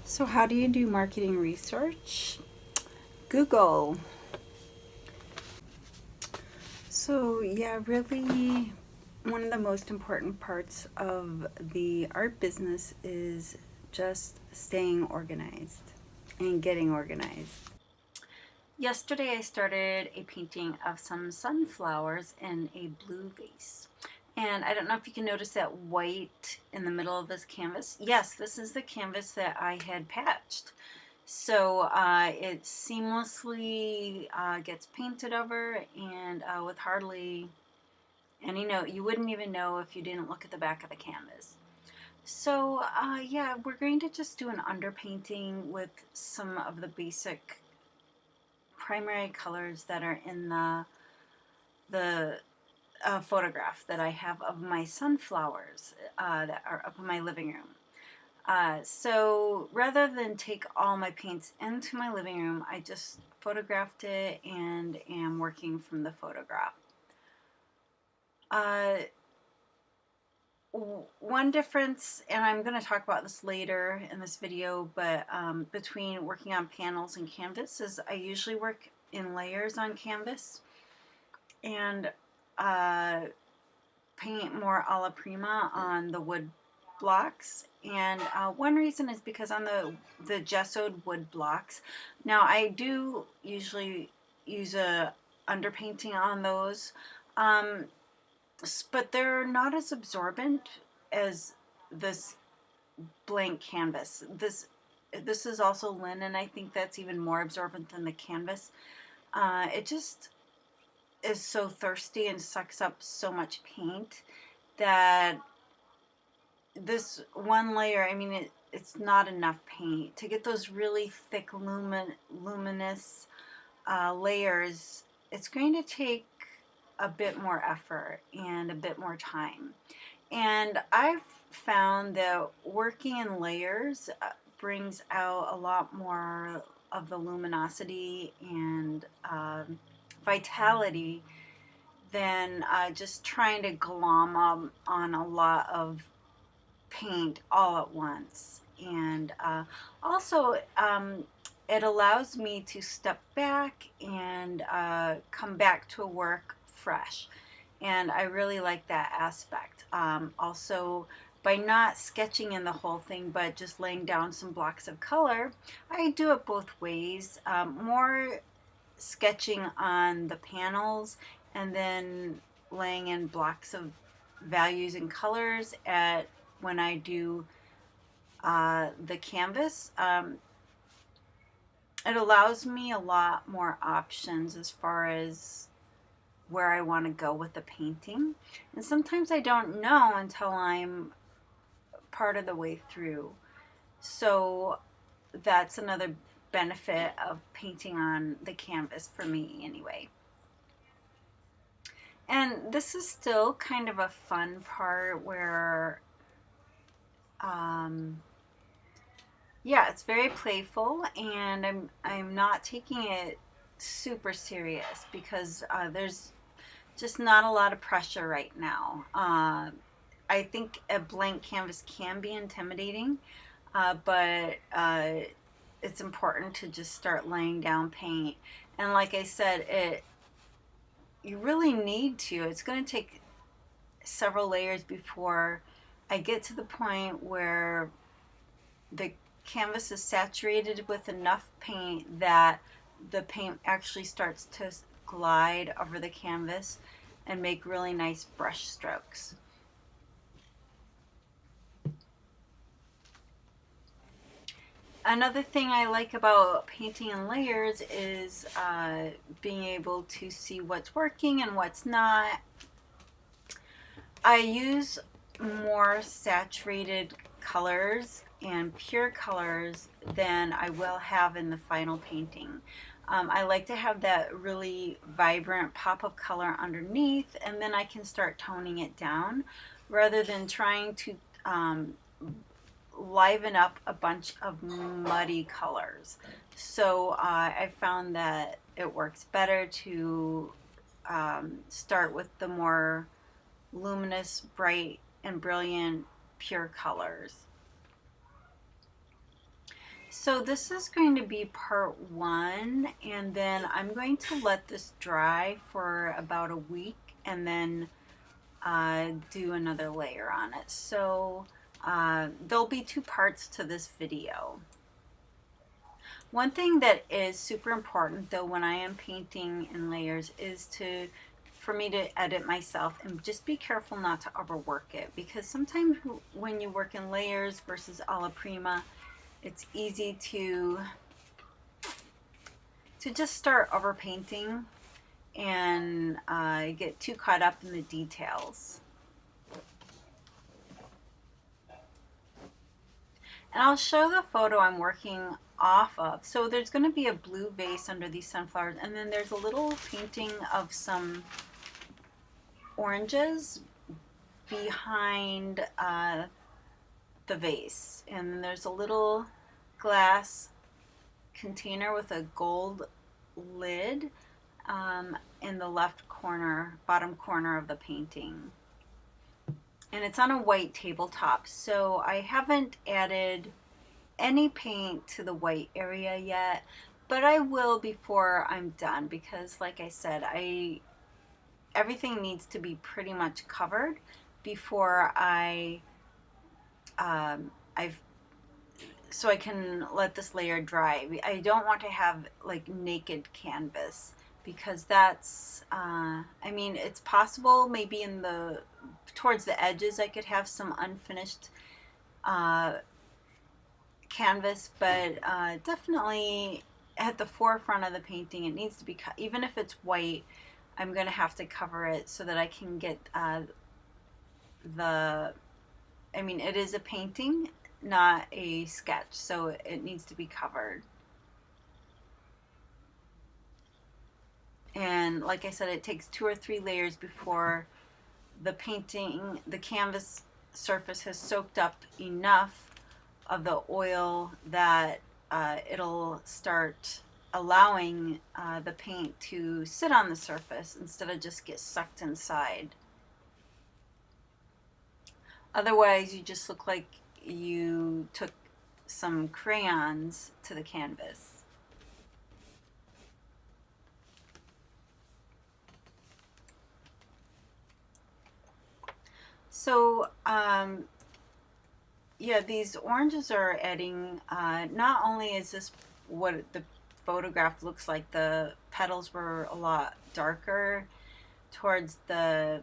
So how do you do marketing research? Google. So yeah, really one of the most important parts of the art business is just staying organized and getting organized. Yesterday I started a painting of some sunflowers in a blue vase. And I don't know if you can notice that white in the middle of this canvas. Yes, this is the canvas that I had patched. So it seamlessly gets painted over and with hardly any note. You wouldn't even know if you didn't look at the back of the canvas. So yeah, we're going to just do an underpainting with some of the basic primary colors that are in the photograph that I have of my sunflowers that are up in my living room. So rather than take all my paints into my living room, I just photographed it and am working from the photograph. Uh, one difference, and I'm going to talk about this later in this video, but between working on panels and canvas is I usually work in layers on canvas and paint more alla prima on the wood blocks. And one reason is because on the gessoed wood blocks, now I do usually use a underpainting on those, but they're not as absorbent as this blank canvas. This is also linen. I think that's even more absorbent than the canvas. It just is so thirsty and sucks up so much paint that this one layer, I mean, it's not enough paint. To get those really thick luminous layers, it's going to take a bit more effort and a bit more time. And I've found that working in layers brings out a lot more of the luminosity and vitality than just trying to glom on a lot of paint all at once. And also, it allows me to step back and come back to work fresh. And I really like that aspect. Also, by not sketching in the whole thing, but just laying down some blocks of color, I do it both ways. More sketching on the panels and then laying in blocks of values and colors at when I do the canvas. It allows me a lot more options as far as where I want to go with the painting. And sometimes I don't know until I'm part of the way through. So that's another benefit of painting on the canvas for me anyway. And this is still kind of a fun part where yeah, it's very playful, and I'm not taking it super serious because there's just not a lot of pressure right now. I think a blank canvas can be intimidating, but it's important to just start laying down paint. And like I said, you really need to. It's going to take several layers before I get to the point where the canvas is saturated with enough paint that the paint actually starts to glide over the canvas and make really nice brush strokes. Another thing I like about painting in layers is being able to see what's working and what's not. I use more saturated colors and pure colors than I will have in the final painting. I like to have that really vibrant pop of color underneath, and then I can start toning it down rather than trying to liven up a bunch of muddy colors. So I found that it works better to start with the more luminous, bright, and brilliant pure colors. So this is going to be part one, and then I'm going to let this dry for about a week and then do another layer on it. So there'll be two parts to this video. One thing that is super important though when I am painting in layers is for me to edit myself and just be careful not to overwork it, because sometimes when you work in layers versus alla prima, it's easy to just start overpainting and get too caught up in the details. And I'll show the photo I'm working off of. So there's going to be a blue vase under these sunflowers, and then there's a little painting of some oranges behind the vase. And then there's a little glass container with a gold lid in the left corner, bottom corner of the painting. And it's on a white tabletop, so I haven't added any paint to the white area yet, but I will before I'm done, because like I said, everything needs to be pretty much covered before so I can let this layer dry. I don't want to have like naked canvas, because that's I mean, it's possible maybe towards the edges I could have some unfinished canvas, but definitely at the forefront of the painting it needs to be even if it's white, I'm gonna have to cover it so that I can get I mean, it is a painting, not a sketch, so it needs to be covered. And like I said, it takes 2 or 3 layers before the canvas surface has soaked up enough of the oil that it'll start allowing the paint to sit on the surface instead of just get sucked inside. Otherwise, you just look like you took some crayons to the canvas. So, yeah, these oranges are adding, not only is this what the photograph looks like, the petals were a lot darker towards the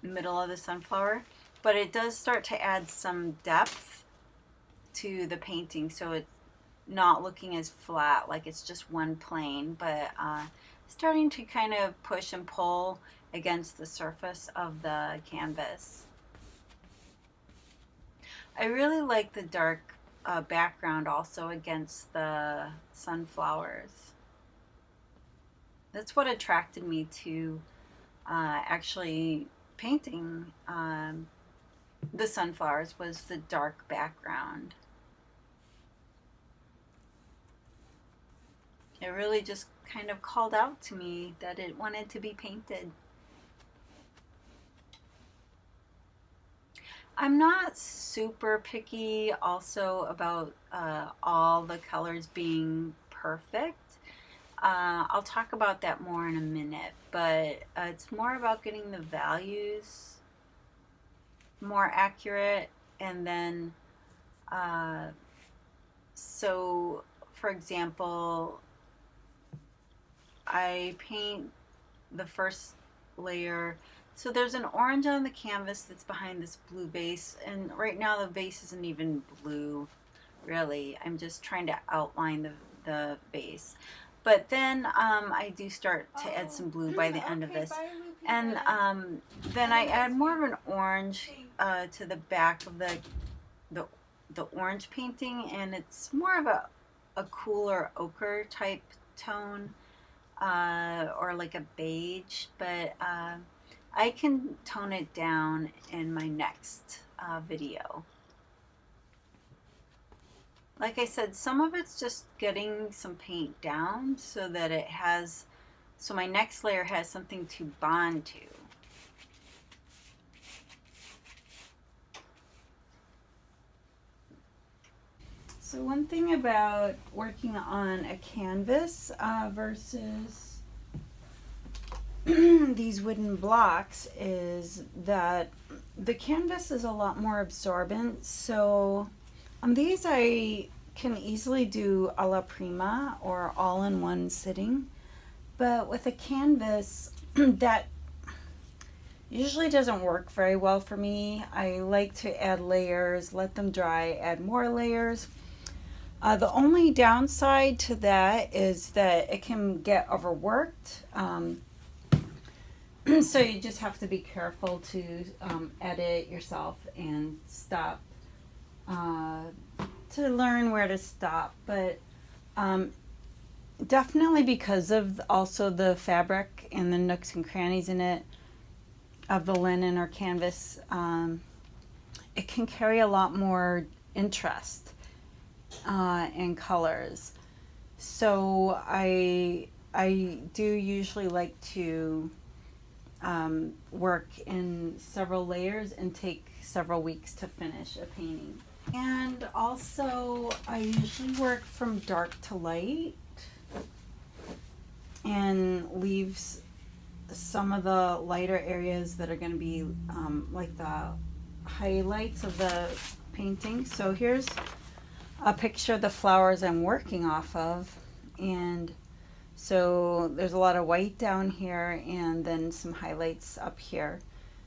middle of the sunflower, but it does start to add some depth to the painting, so it's not looking as flat, like it's just one plane, but starting to kind of push and pull against the surface of the canvas. I really like the dark background also against the sunflowers. That's what attracted me to actually painting the sunflowers, was the dark background. It really just kind of called out to me that it wanted to be painted. I'm not super picky also about all the colors being perfect. I'll talk about that more in a minute, but it's more about getting the values more accurate. And then so for example, I paint the first layer. So there's an orange on the canvas that's behind this blue vase, and right now the vase isn't even blue, really. I'm just trying to outline the vase. But then I do start to add some blue by the end of this. And then I add more of an orange to the back of the orange painting, and it's more of a cooler ochre type tone, or like a beige, but I can tone it down in my next video. Like I said, some of it's just getting some paint down so that so my next layer has something to bond to. So one thing about working on a canvas versus these wooden blocks is that the canvas is a lot more absorbent. So on these I can easily do a la prima or all in one sitting. But with a canvas, that usually doesn't work very well for me. I like to add layers, let them dry, add more layers. The only downside to that is that it can get overworked. So you just have to be careful to edit yourself and stop, to learn where to stop. But definitely because of also the fabric and the nooks and crannies in it, of the linen or canvas, it can carry a lot more interest and colors. So I do usually like to work in several layers and take several weeks to finish a painting. And also I usually work from dark to light and leaves some of the lighter areas that are going to be like the highlights of the painting. So here's a picture of the flowers I'm working off of, and so there's a lot of white down here and then some highlights up here.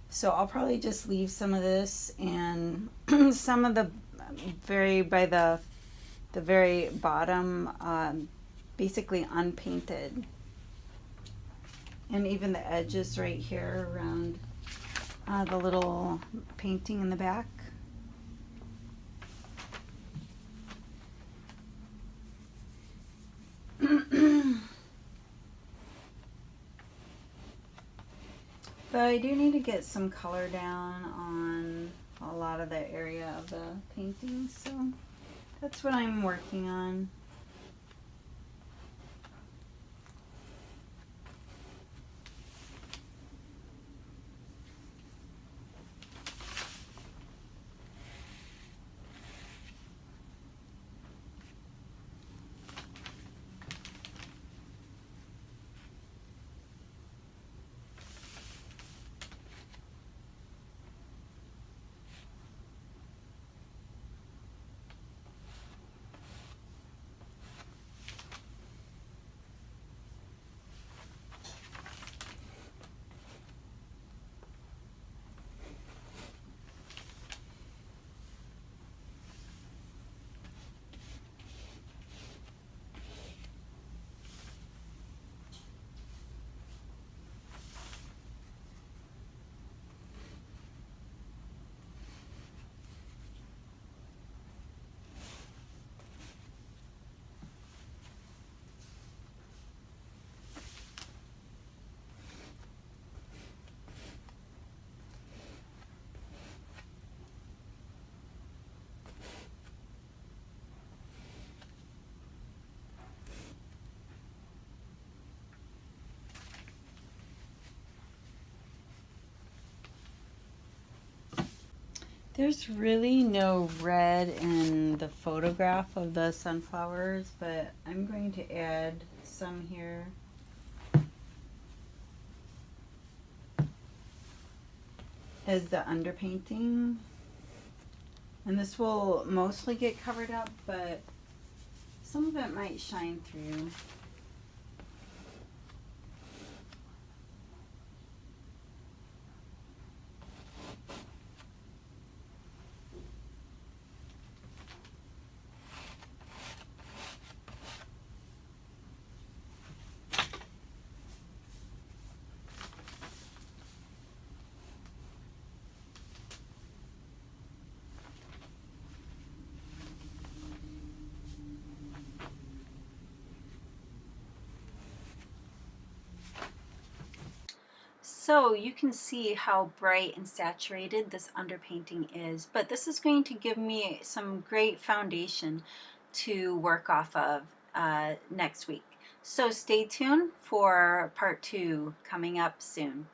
So I'll probably just leave some of this and some of the by the very bottom, basically unpainted. And even the edges right here around the little painting in the back. But I do need to get some color down on a lot of the area of the painting, so that's what I'm working on. There's really no red in the photograph of the sunflowers, but I'm going to add some here. As the underpainting. And this will mostly get covered up, but some of it might shine through. So you can see how bright and saturated this underpainting is, but this is going to give me some great foundation to work off of next week. So stay tuned for part 2 coming up soon.